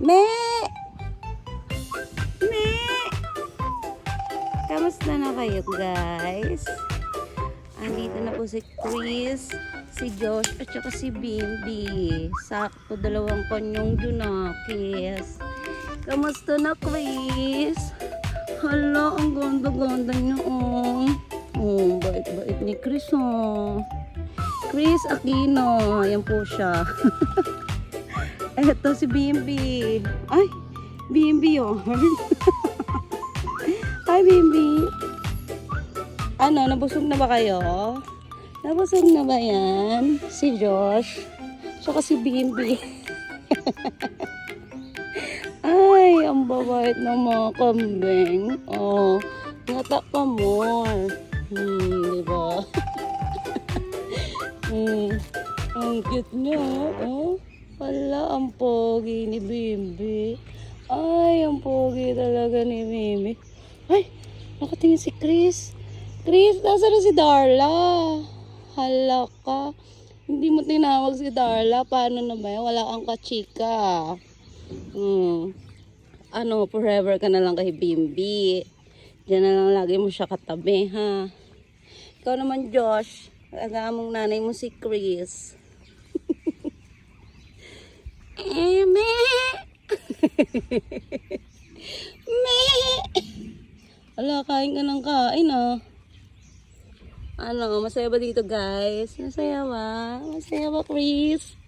Me! Me! Kamusta na kayo guys? Andito na po si Chris, si Josh, at saka si Bimbi. Sakto dalawang kanyang junakis. Kamusta na Chris? Hala, ang ganda-ganda niyo oh. Oh, bait-bait ni Chris oh. Chris Aquino, ayan po siya. Eto si Bimbi. Ay, Bimbi oh. Hi Bimbi. Ano, nabusog na ba kayo? Nabusog na ba yan? Si Josh. Saka si Bimbi. Ay, ang babait ng mga kambing. Oh, ngata pa more. Diba? Ang cute niya. Oh, wala, ang pogi ni Bimbi. Ay, ang pogi talaga ni Bimbi. Ay, nakatingin si Chris. Chris, nasa na si Darla? Hala ka. Hindi mo tinawag si Darla. Paano na ba yan? Wala kang kachika. Ano, forever ka na lang kay Bimbi. Diyan na lang lagi mo siya katabi, ha? Ikaw naman, Josh. Agamong nanay mo si Chris. Me! Me! Ala, kain ka ng kain, ah. Ano, masaya ba dito, guys? Masaya ba? Masaya ba, Chris?